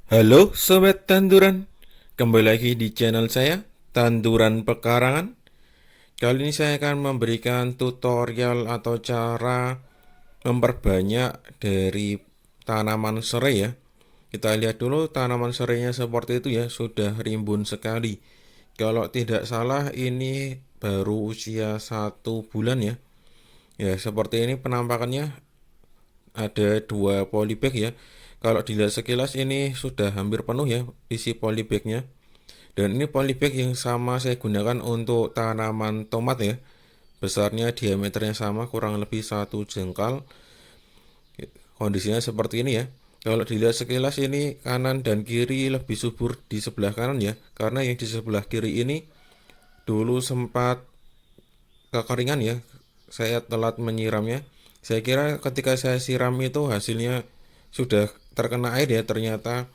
Halo Sobat Tanduran, kembali lagi di channel saya, Tanduran Pekarangan. Kali ini saya akan memberikan tutorial atau cara memperbanyak dari tanaman serai ya. Kita lihat dulu tanaman serainya seperti itu ya, sudah rimbun sekali. Kalau tidak salah ini baru usia 1 bulan ya. Ya seperti ini penampakannya, ada 2 polybag ya. Kalau dilihat sekilas ini sudah hampir penuh ya isi polybagnya. Dan ini polybag yang sama saya gunakan untuk tanaman tomat ya. Besarnya diameternya sama, kurang lebih 1 jengkal. Kondisinya seperti ini ya. Kalau dilihat sekilas ini kanan dan kiri lebih subur di sebelah kanan ya. Karena yang di sebelah kiri ini dulu sempat kekeringan ya. Saya telat menyiramnya. Saya kira ketika saya siram itu hasilnya sudah terkena air ya. Ternyata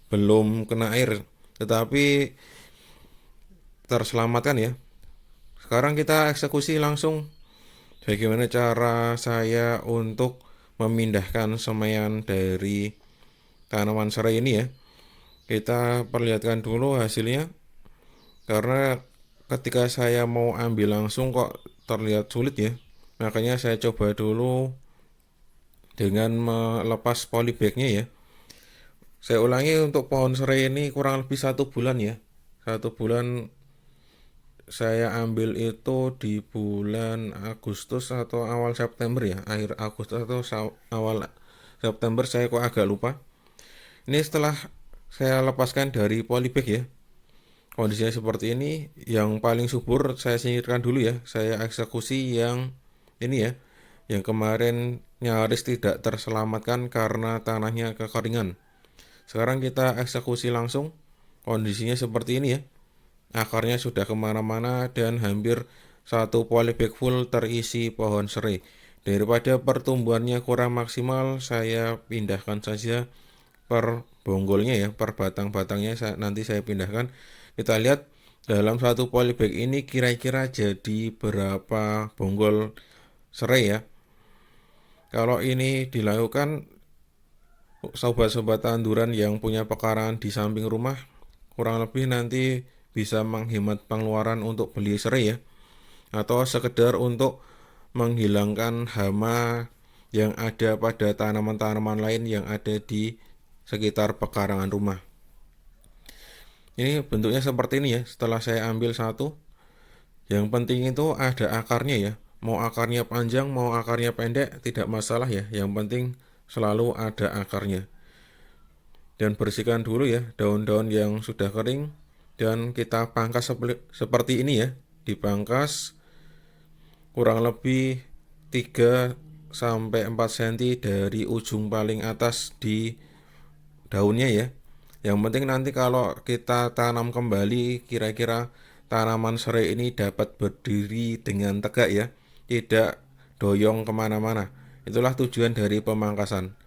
belum kena air. Tetapi terselamatkan ya. Sekarang kita eksekusi langsung bagaimana cara saya untuk memindahkan semaian dari tanaman serai ini ya. Kita perlihatkan dulu hasilnya, karena ketika saya mau ambil langsung kok terlihat sulit ya. Makanya saya coba dulu dengan melepas polybagnya ya. Saya ulangi, untuk pohon serai ini kurang lebih 1 bulan ya. 1 bulan saya ambil itu di bulan Agustus atau awal September ya, akhir Agustus atau awal September, saya kok agak lupa. Ini setelah saya lepaskan dari polybag ya, kondisinya seperti ini. Yang paling subur saya singkirkan dulu ya, saya eksekusi yang ini ya, yang kemarin nyaris tidak terselamatkan karena tanahnya kekeringan. Sekarang kita eksekusi langsung, kondisinya seperti ini ya. Akarnya sudah kemana-mana dan hampir 1 polybag full terisi pohon serai. Daripada pertumbuhannya kurang maksimal, saya pindahkan saja per bonggolnya ya, per batang-batangnya nanti saya pindahkan. Kita lihat dalam 1 polybag ini kira-kira jadi berapa bonggol serai ya. Kalau ini dilakukan sobat-sobat tanduran yang punya pekarangan di samping rumah, kurang lebih nanti bisa menghemat pengeluaran untuk beli serai ya, atau sekedar untuk menghilangkan hama yang ada pada tanaman-tanaman lain yang ada di sekitar pekarangan rumah. Ini bentuknya seperti ini ya. Setelah saya ambil satu, yang penting itu ada akarnya ya. Mau akarnya panjang, mau akarnya pendek, tidak masalah ya. Yang penting selalu ada akarnya. Dan bersihkan dulu ya daun-daun yang sudah kering, dan kita pangkas seperti ini ya. Dipangkas kurang lebih 3 sampai 4 cm dari ujung paling atas di daunnya ya. Yang penting nanti kalau kita tanam kembali, kira-kira tanaman serai ini dapat berdiri dengan tegak ya, tidak doyong kemana-mana. Itulah tujuan dari pemangkasan.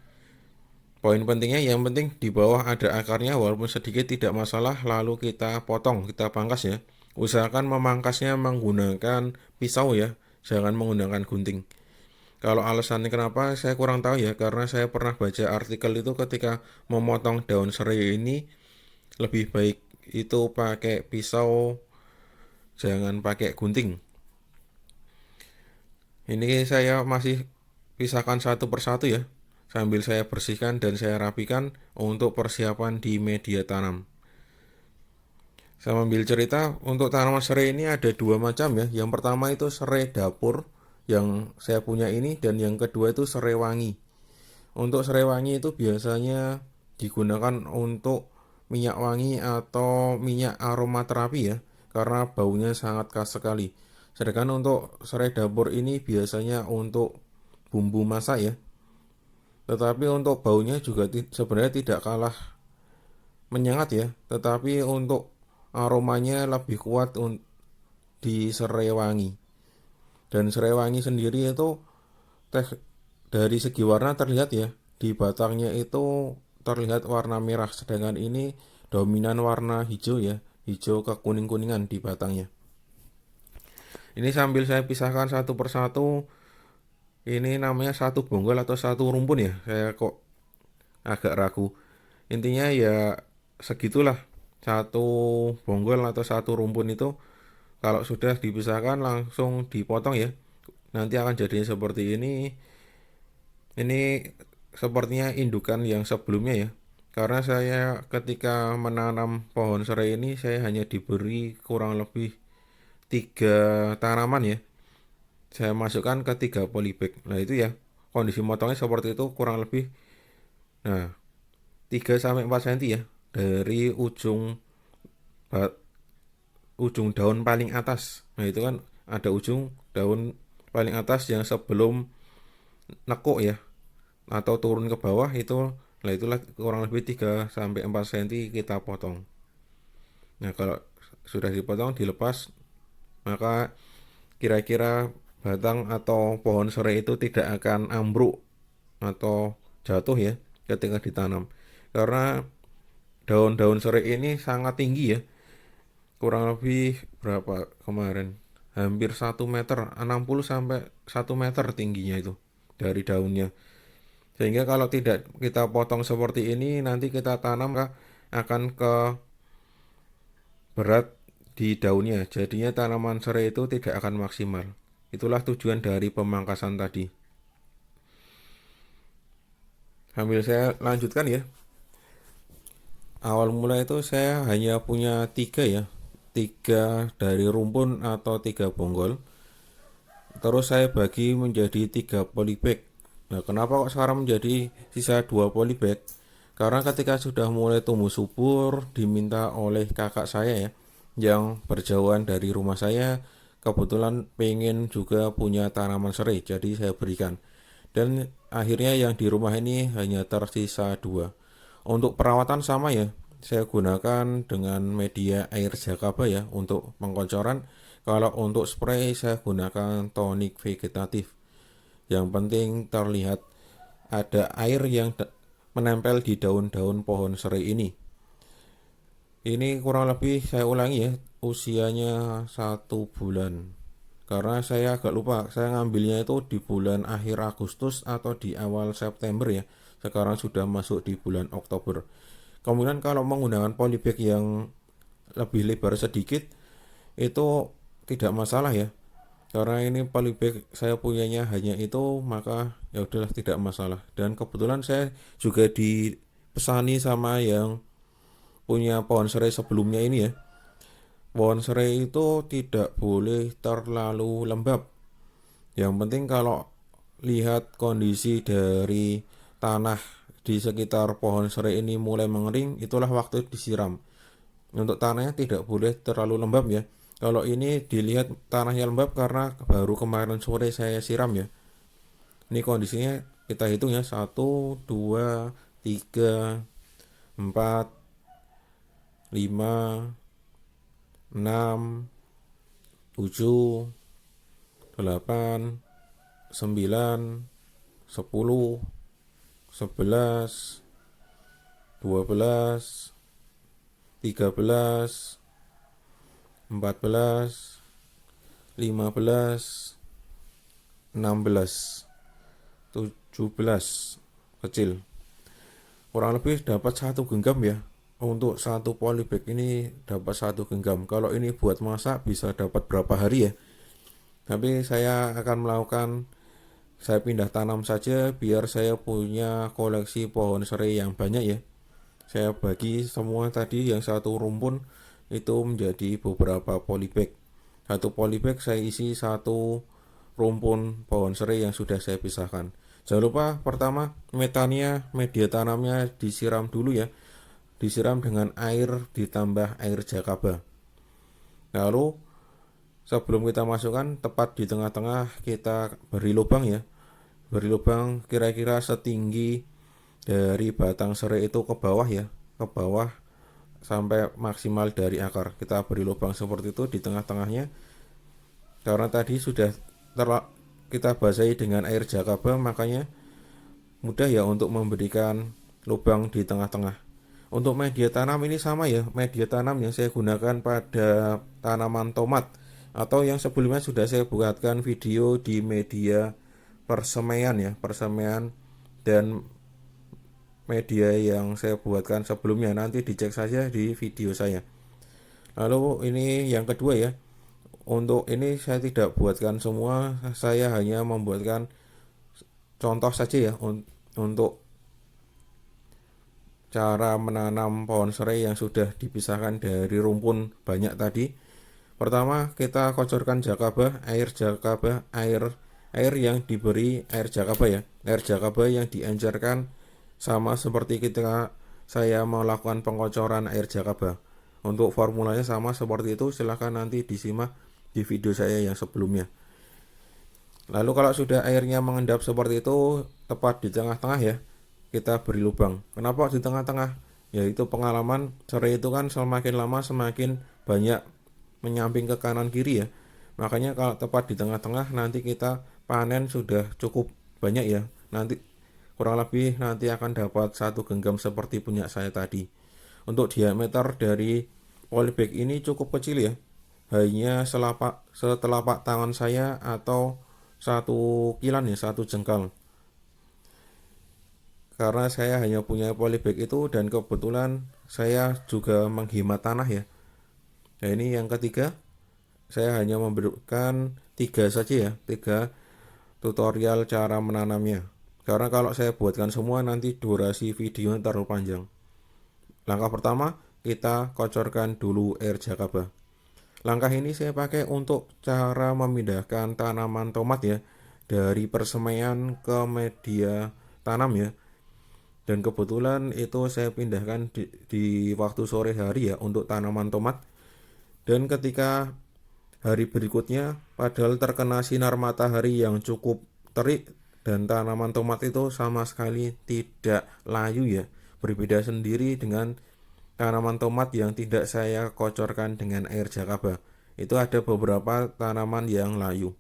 Poin pentingnya, yang penting di bawah ada akarnya, walaupun sedikit tidak masalah, lalu kita potong, kita pangkas ya. Usahakan memangkasnya menggunakan pisau ya, jangan menggunakan gunting. Kalau alasannya kenapa saya kurang tahu ya, karena saya pernah baca artikel itu ketika memotong daun serai ini lebih baik itu pakai pisau, jangan pakai gunting. Ini saya masih pisahkan satu persatu ya, sambil saya bersihkan dan saya rapikan untuk persiapan di media tanam. Saya ambil cerita, untuk tanaman serai ini ada 2 macam ya. Yang pertama itu serai dapur yang saya punya ini, dan yang kedua itu serai wangi. Untuk serai wangi itu biasanya digunakan untuk minyak wangi atau minyak aromaterapi ya, karena baunya sangat khas sekali. Sedangkan untuk serai dapur ini biasanya untuk bumbu masak ya. Tetapi untuk baunya juga sebenarnya tidak kalah menyengat ya. Tetapi untuk aromanya lebih kuat di serai wangi. Dan serai wangi sendiri itu dari segi warna terlihat ya, di batangnya itu terlihat warna merah, sedangkan ini dominan warna hijau ya, hijau ke kuning-kuningan di batangnya. Ini sambil saya pisahkan satu persatu, ini namanya satu bonggol atau satu rumpun ya, saya kok agak ragu. Intinya ya segitulah, satu bonggol atau satu rumpun itu kalau sudah dipisahkan langsung dipotong ya, nanti akan jadi seperti ini. Ini sepertinya indukan yang sebelumnya ya, karena saya ketika menanam pohon serai ini saya hanya diberi kurang lebih 3 tanaman ya, saya masukkan ke 3 polybag. Nah itu ya kondisi motongnya seperti itu kurang lebih. Nah 3 sampai 4 cm ya dari ujung daun paling atas. Nah itu kan ada ujung daun paling atas yang sebelum nekuk ya, atau turun ke bawah itu. Nah itulah kurang lebih 3 sampai 4 cm kita potong. Nah kalau sudah dipotong dilepas, maka kira-kira batang atau pohon serai itu tidak akan ambruk atau jatuh ya ketika ditanam, karena daun-daun serai ini sangat tinggi ya, kurang lebih berapa kemarin, hampir 1 meter, 60 sampai 1 meter tingginya itu dari daunnya. Sehingga kalau tidak kita potong seperti ini, nanti kita tanam akan ke berat di daunnya, jadinya tanaman serai itu tidak akan maksimal. Itulah tujuan dari pemangkasan tadi. Sambil saya lanjutkan ya, awal mula itu saya hanya punya 3 ya, 3 dari rumpun atau 3 bonggol. Terus saya bagi menjadi 3 polybag. Nah kenapa kok sekarang menjadi sisa 2 polybag? Karena ketika sudah mulai tumbuh subur, diminta oleh kakak saya ya, yang berjauhan dari rumah saya, kebetulan pengen juga punya tanaman serai, jadi saya berikan. Dan akhirnya yang di rumah ini hanya tersisa 2. Untuk perawatan sama ya, saya gunakan dengan media air jakaba ya untuk pengkocoran. Kalau untuk spray saya gunakan tonik vegetatif. Yang penting terlihat ada air yang menempel di daun-daun pohon serai ini. Ini kurang lebih saya ulangi ya, usianya 1 bulan. Karena saya agak lupa, saya ngambilnya itu di bulan akhir Agustus atau di awal September ya. Sekarang sudah masuk di bulan Oktober. Kemudian kalau menggunakan polybag yang lebih lebar sedikit itu tidak masalah ya. Karena ini polybag saya punyanya hanya itu, maka ya udahlah tidak masalah. Dan kebetulan saya juga dipesani sama yang punya pohon serai sebelumnya ini ya. Pohon serai itu tidak boleh terlalu lembab. Yang penting kalau lihat kondisi dari tanah di sekitar pohon serai ini mulai mengering, itulah waktu disiram. Untuk tanahnya tidak boleh terlalu lembab ya. Kalau ini dilihat tanahnya lembab karena baru kemarin sore saya siram ya. Ini kondisinya kita hitung ya, 1, 2, 3, 4, 5, 6, 7, 8, 9, 10, 11, 12, 13, 14, 15, 16, 17 kecil. Kurang lebih dapat 1 genggam ya. Untuk 1 polybag ini dapat 1 genggam. Kalau ini buat masak bisa dapat berapa hari ya. Tapi saya akan saya pindah tanam saja biar saya punya koleksi pohon serai yang banyak ya. Saya bagi semua tadi yang 1 rumpun itu menjadi beberapa polybag. 1 polybag saya isi 1 rumpun pohon serai yang sudah saya pisahkan. Jangan lupa pertama media tanamnya disiram dulu ya. Disiram dengan air ditambah air jakaba. Lalu sebelum kita masukkan, tepat di tengah-tengah kita beri lubang ya. Beri lubang kira-kira setinggi dari batang serai itu ke bawah ya. Ke bawah sampai maksimal dari akar. Kita beri lubang seperti itu di tengah-tengahnya. Karena tadi sudah kita basahi dengan air jakaba, makanya mudah ya untuk memberikan lubang di tengah-tengah. Untuk media tanam ini sama ya, media tanam yang saya gunakan pada tanaman tomat atau yang sebelumnya sudah saya buatkan video di media persemaian ya, persemaian dan media yang saya buatkan sebelumnya, nanti dicek saja di video saya. Lalu ini yang kedua ya, untuk ini saya tidak buatkan semua, saya hanya membuatkan contoh saja ya untuk cara menanam pohon serai yang sudah dipisahkan dari rumpun banyak tadi. Pertama, kita kocorkan jakabah, air yang diberi air jakabah ya. Air jakabah yang diencerkan sama seperti ketika saya melakukan pengocoran air jakabah. Untuk formulanya sama seperti itu, silahkan nanti disimak di video saya yang sebelumnya. Lalu kalau sudah airnya mengendap seperti itu, tepat di tengah-tengah ya, kita beri lubang. Kenapa di tengah-tengah? Yaitu pengalaman serai itu kan semakin lama semakin banyak menyamping ke kanan kiri ya. Makanya kalau tepat di tengah-tengah nanti kita panen sudah cukup banyak ya. Nanti kurang lebih nanti akan dapat 1 genggam seperti punya saya tadi. Untuk diameter dari polybag ini cukup kecil ya. Hanya setelapak tangan saya atau 1 kilan ya, 1 jengkal. Karena saya hanya punya polybag itu dan kebetulan saya juga menghemat tanah ya. Nah ini yang ketiga, saya hanya memberikan 3 saja ya, 3 tutorial cara menanamnya. Karena kalau saya buatkan semua nanti durasi video terlalu panjang. Langkah pertama, kita kocorkan dulu air jakabah. Langkah ini saya pakai untuk cara memindahkan tanaman tomat ya, dari persemaian ke media tanam ya. Dan kebetulan itu saya pindahkan di waktu sore hari ya untuk tanaman tomat. Dan ketika hari berikutnya, padahal terkena sinar matahari yang cukup terik dan tanaman tomat itu sama sekali tidak layu ya. Berbeda sendiri dengan tanaman tomat yang tidak saya kocorkan dengan air jakabah. Itu ada beberapa tanaman yang layu.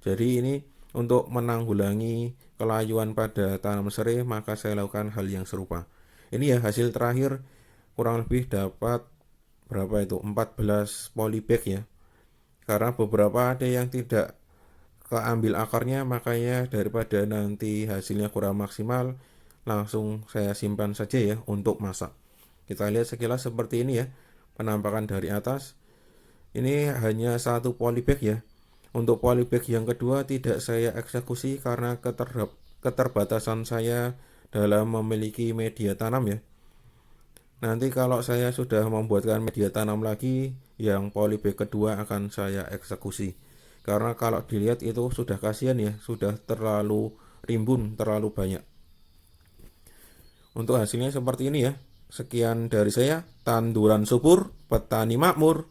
Jadi ini untuk menanggulangi kelayuan pada tanaman serai, maka saya lakukan hal yang serupa. Ini ya hasil terakhir kurang lebih dapat berapa itu? 14 polybag ya. Karena beberapa ada yang tidak keambil akarnya, makanya daripada nanti hasilnya kurang maksimal, langsung saya simpan saja ya untuk masak. Kita lihat sekilas seperti ini ya, penampakan dari atas. Ini hanya 1 polybag ya. Untuk polybag yang kedua tidak saya eksekusi karena keterbatasan saya dalam memiliki media tanam ya. Nanti kalau saya sudah membuatkan media tanam lagi, yang polybag kedua akan saya eksekusi. Karena kalau dilihat itu sudah kasihan ya, sudah terlalu rimbun, terlalu banyak. Untuk hasilnya seperti ini ya. Sekian dari saya, tanduran subur, petani makmur.